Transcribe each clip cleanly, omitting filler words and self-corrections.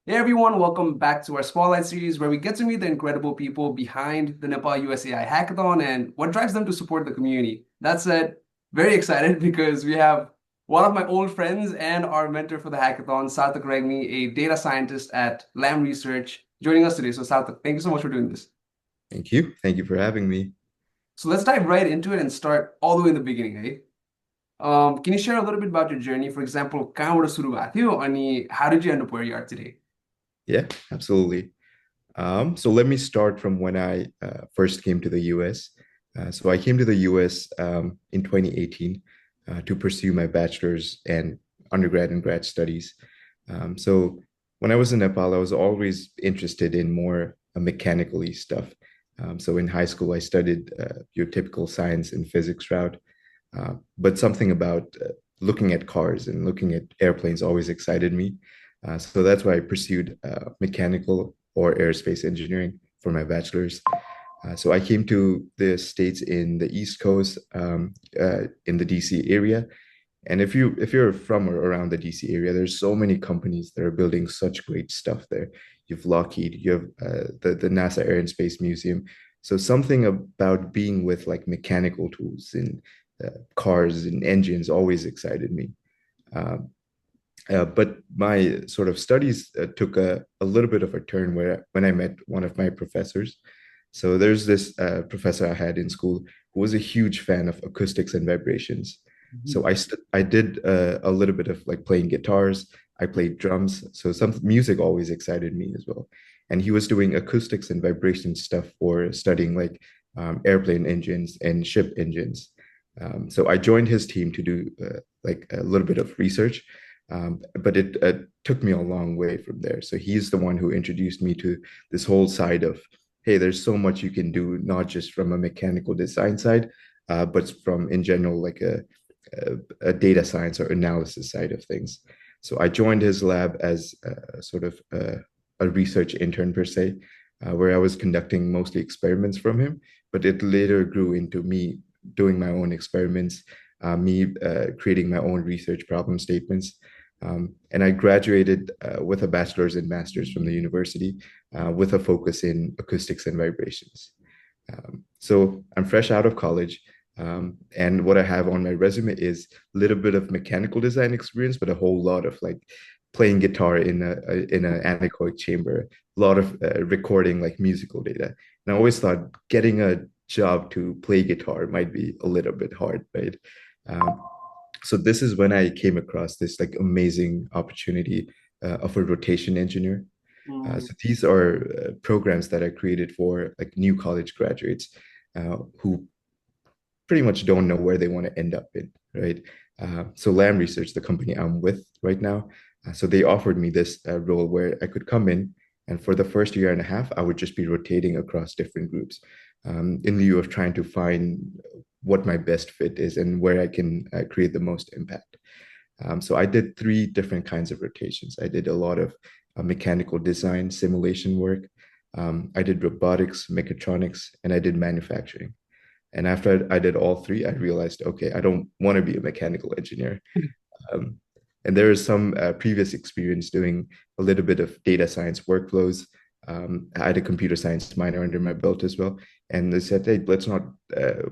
Hey everyone, welcome back to our Spotlight series where we get to meet the incredible people behind the Nepal-US AI Hackathon and what drives them to support the community. That said, very excited because we have one of my old friends and our mentor for the hackathon, Sarthak Regmi, a data scientist at Lam Research, joining us today. So Sarthak, thank you so much for doing this. Thank you. Thank you for having me. So let's dive right into it and start all the way in the beginning, eh? Can you share a little bit about your journey? For example, कहाँबाट सुरु भएको थियो अनि how did you end up where you are today? Yeah, absolutely. So let me start from when I first came to the US. So I came to the US in 2018 to pursue my bachelor's and undergrad and grad studies. So when I was in Nepal, I was always interested in more mechanically stuff. So in high school, I studied your typical science and physics route, but something about looking at cars and looking at airplanes always excited me. So that's why I pursued mechanical or aerospace engineering for my bachelor's. So I came to the States in the East Coast, in the DC area. And if you're from or around the DC area, there's so many companies that are building such great stuff there. You've Lockheed, you have the NASA Air and Space Museum. So something about being with like mechanical tools and cars and engines always excited me. Um, but my sort of studies took a little bit of a turn where when I met one of my professors. So there's this professor I had in school who was a huge fan of acoustics and vibrations. So I did a little bit of like playing guitars. I played drums. So some music always excited me as well. And he was doing acoustics and vibration stuff for studying like airplane engines and ship engines. So I joined his team to do like a little bit of research, but it took me a long way from there. So he's the one who introduced me to this whole side of, hey, there's so much you can do, not just from a mechanical design side, but from in general, like a data science or analysis side of things. So I joined his lab as sort of a research intern per se, where I was conducting mostly experiments from him, but it later grew into me doing my own experiments, me creating my own research problem statements. And I graduated with a bachelor's and master's from the university with a focus in acoustics and vibrations. So I'm fresh out of college. And what I have on my resume is a little bit of mechanical design experience, but a whole lot of like playing guitar in an anechoic chamber, a lot of recording like musical data. And I always thought getting a job to play guitar might be a little bit hard, right? Um, so this is when I came across this like amazing opportunity of a rotation engineer. Mm. So these are programs that are created for like new college graduates who pretty much don't know where they want to end up in, right? So Lam Research, the company I'm with right now, so they offered me this role where I could come in, and for the first year and a half, I would just be rotating across different groups, in lieu of trying to find what my best fit is and where I can create the most impact. So I did three different kinds of rotations. I did a lot of mechanical design, simulation work. I did robotics, mechatronics, and I did manufacturing. And after I did all three, I realized, okay, I don't want to be a mechanical engineer. Um, and there is some previous experience doing a little bit of data science workflows. I had a computer science minor under my belt as well. And they said, hey,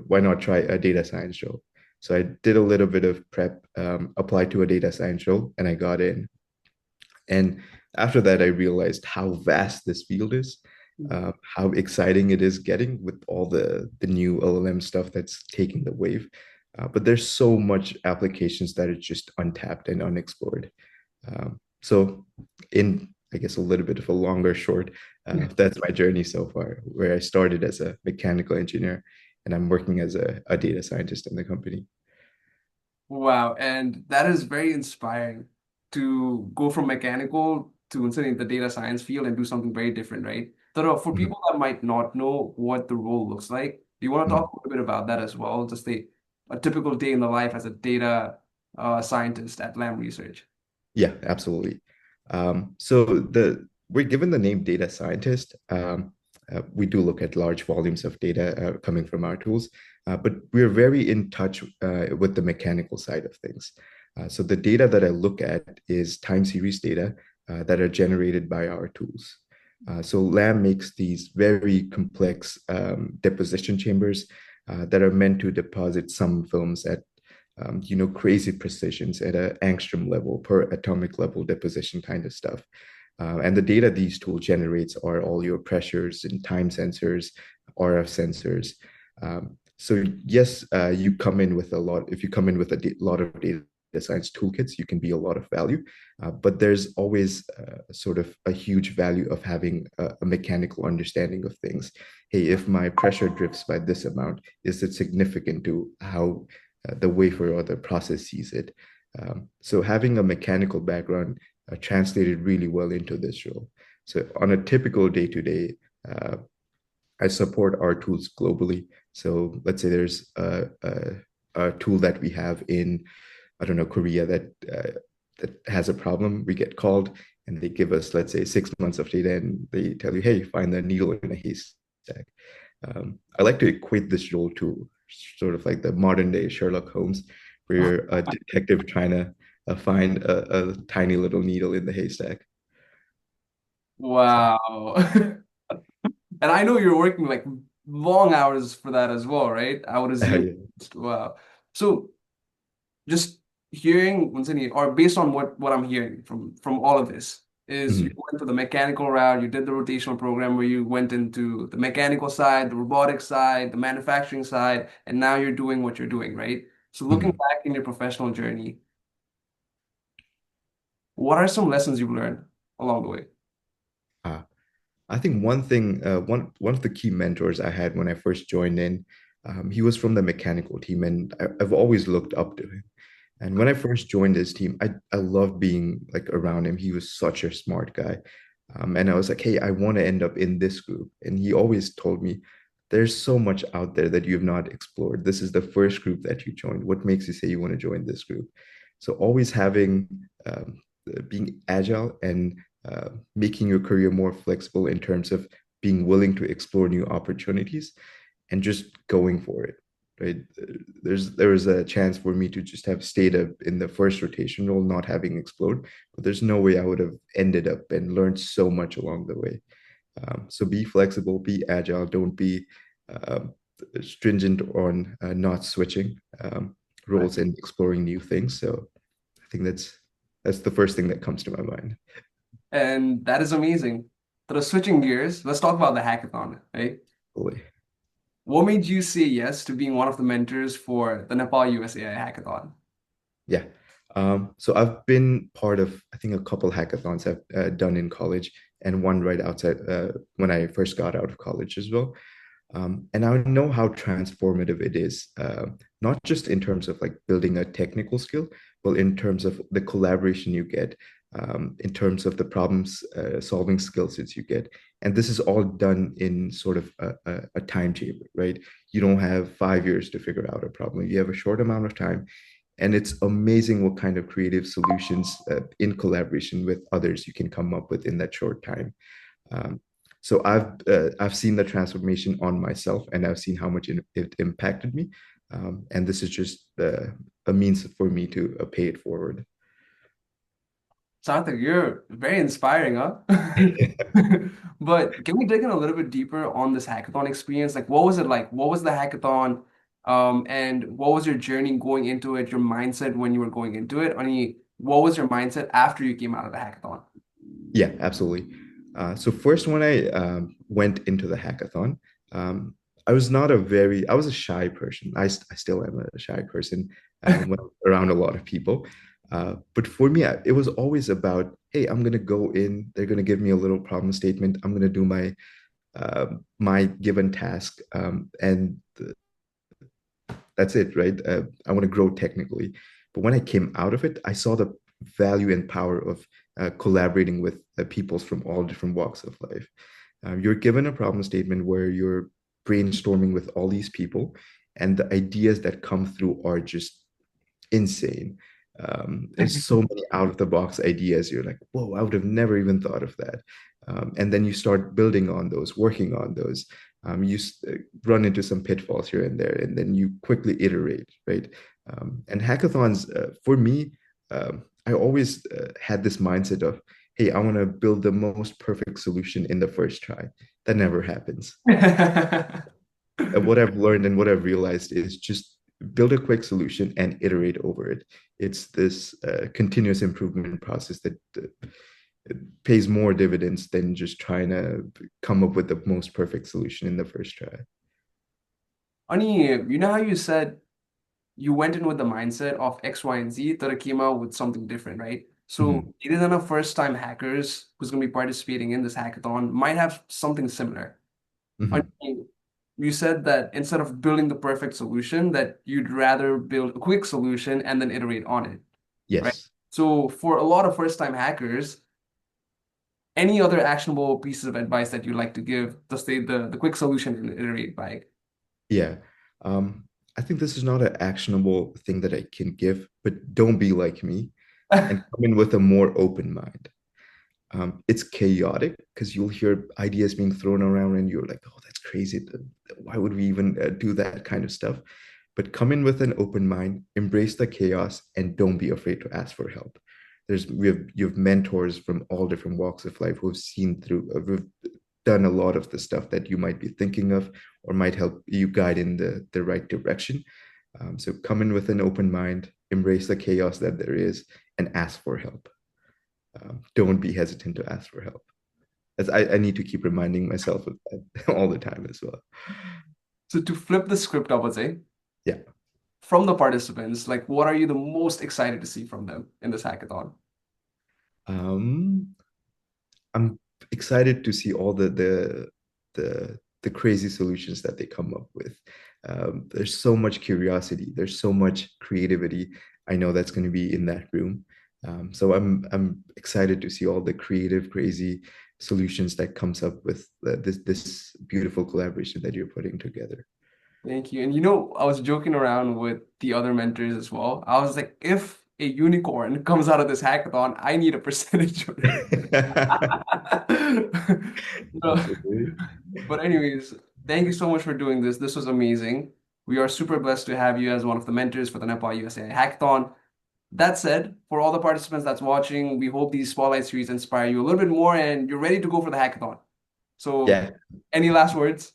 why not try a data science role? So I did a little bit of prep, applied to a data science role, and I got in. And after that, I realized how vast this field is, how exciting it is getting with all the new LLM stuff that's taking the wave. But there's so much applications that are just untapped and unexplored. So, in I guess a little bit of a longer short, that's my journey so far, where I started as a mechanical engineer and I'm working as a data scientist in the company. Wow, and that is very inspiring to go from mechanical to considering the data science field and do something very different, right? So for Mhm. people that might not know what the role looks like, do you want to Mhm. talk a little bit about that as well? Just a typical day in the life as a data scientist at Lam Research. Yeah, absolutely. So we're given the name data scientist. We do look at large volumes of data coming from our tools, but we're very in touch with the mechanical side of things. So the data that I look at is time series data. that are generated by our tools. So Lam makes these very complex deposition chambers that are meant to deposit some films at crazy precisions at an angstrom level per atomic level deposition kind of stuff. And the data these tools generates are all your pressures and time sensors, RF sensors. So yes, you come in with a lot. If you come in with lot of data science toolkits, you can be a lot of value. But there's always sort of a huge value of having a mechanical understanding of things. Hey, if my pressure drifts by this amount, is it significant to how the wafer or the process sees it? So having a mechanical background translated really well into this role. So on a typical day to day, I support our tools globally. So let's say there's a tool that we have in, I don't know, Korea that has a problem. We get called and they give us, let's say, 6 months of data, and they tell you, hey, find the needle in a haystack. I like to equate this role to sort of like the modern day Sherlock Holmes, where you're a detective trying to find a tiny little needle in the haystack. So, Wow. And I know you're working like long hours for that as well, right? I would assume. yeah. Wow. So just hearing Vincent, or based on what I'm hearing from all of this, is you Mhm. went to the mechanical route, you did the rotational program where you went into the mechanical side, the robotics side, the manufacturing side, and now you're doing what you're doing, right? So looking Mhm. back in your professional journey, what are some lessons you've learned along the way? Uh, I think one thing, one of the key mentors I had when I first joined in, he was from the mechanical team, and I've always looked up to him. And when I first joined his team, I loved being like around him. He was such a smart guy. And I was like, hey, I want to end up in this group. And he always told me, there's so much out there that you have not explored. This is the first group that you joined. What makes you say you want to join this group? So always having being agile and making your career more flexible in terms of being willing to explore new opportunities and just going for it, right? There was a chance for me to just have stayed up in the first rotation role, not having explored, but there's no way I would have ended up and learned so much along the way. So be flexible, be agile, don't be um, stringent on not switching Right. roles and exploring new things. So I think that's the first thing that comes to my mind. And that is amazing. So switching gears, let's talk about the hackathon, right? Fully. What made you say yes to being one of the mentors for the Nepal-US AI Hackathon? Yeah. So I've been part of, I think, a couple hackathons I've done in college and one right outside when I first got out of college as well. And I know how transformative it is, not just in terms of like building a technical skill, but in terms of the collaboration you get, in terms of the problems solving skill sets you get. And this is all done in sort of a time chamber, right? You don't have 5 years to figure out a problem. You have a short amount of time, and it's amazing what kind of creative solutions in collaboration with others you can come up with in that short time. um, so I've seen the transformation on myself, and I've seen how much it impacted me, and this is just a means for me to pay it forward. Sarthak, you're very inspiring, huh? But can we dig in a little bit deeper on this hackathon experience? Like, what was it like? What was the hackathon? And what was your journey going into it, your mindset when you were going into it? I mean, what was your mindset after you came out of the hackathon? Yeah, absolutely. So first, when I went into the hackathon, um, I was a shy person. I still am a shy person when I'm around a lot of people. But for me, it was always about, hey, I'm gonna go in. They're gonna give me a little problem statement. I'm gonna do my given task, and that's it, right? I want to grow technically. But when I came out of it, I saw the value and power of collaborating with peoples from all different walks of life. You're given a problem statement where you're brainstorming with all these people, and the ideas that come through are just insane. There's so many out of the box ideas. You're like, whoa, I would have never even thought of that. And then you start building on those, working on those. Run into some pitfalls here and there, and then you quickly iterate, right? And hackathons, for me, I always had this mindset of, hey, I want to build the most perfect solution in the first try. That never happens. What I've learned and what I've realized is just build a quick solution and iterate over it. It's this continuous improvement process that pays more dividends than just trying to come up with the most perfect solution in the first try. Ani, you know how you said you went in with the mindset of X, Y, and Z that it came out with something different, right? So Mhm, either than a first-time hackers who's going to be participating in this hackathon might have something similar. mhm. Ani, you said that instead of building the perfect solution, that you'd rather build a quick solution and then iterate on it, right? Yes. So for a lot of first-time hackers, any other actionable pieces of advice that you'd like to give to stay the quick solution and iterate by? Yeah. Um, I think this is not an actionable thing that I can give, but don't be like me and come in with a more open mind. It's chaotic because you'll hear ideas being thrown around and you're like, oh, that's crazy. Why would we even do that kind of stuff? But come in with an open mind, embrace the chaos, and don't be afraid to ask for help. You have mentors from all different walks of life who have seen through, who've done a lot of the stuff that you might be thinking of or might help you guide in the right direction. So come in with an open mind, embrace the chaos that there is, and ask for help. Don't be hesitant to ask for help. As I need to keep reminding myself of that all the time as well. So to flip the script, I would say, Yeah. from the participants, like what are you the most excited to see from them in this hackathon? Um, I'm excited to see all the crazy solutions that they come up with. There's so much curiosity. There's so much creativity. I know that's going to be in that room. So I'm excited to see all the creative, crazy solutions that comes up with this beautiful collaboration that you're putting together. Thank you. And I was joking around with the other mentors as well. I was like, if a unicorn comes out of this hackathon, I need a percentage of it. No. Absolutely. But anyways, thank you so much for doing this. This was amazing. We are super blessed to have you as one of the mentors for the Nepal-US AI Hackathon. That said, for all the participants that's watching, we hope these spotlight series inspire you a little bit more and you're ready to go for the hackathon. So, Yeah. any last words?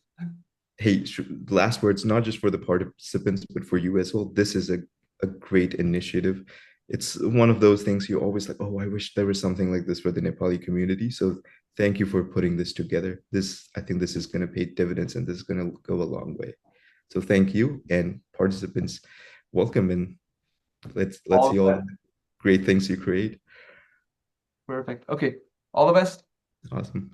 Hey, last words, not just for the participants, but for you as well. This is a great initiative. It's one of those things you always like, oh, I wish there was something like this for the Nepali community. So thank you for putting this together. I think this is going to pay dividends and this is going to go a long way. So thank you and participants, welcome and let's All see the all best. the great things you create. Perfect. Okay. All the best. Awesome.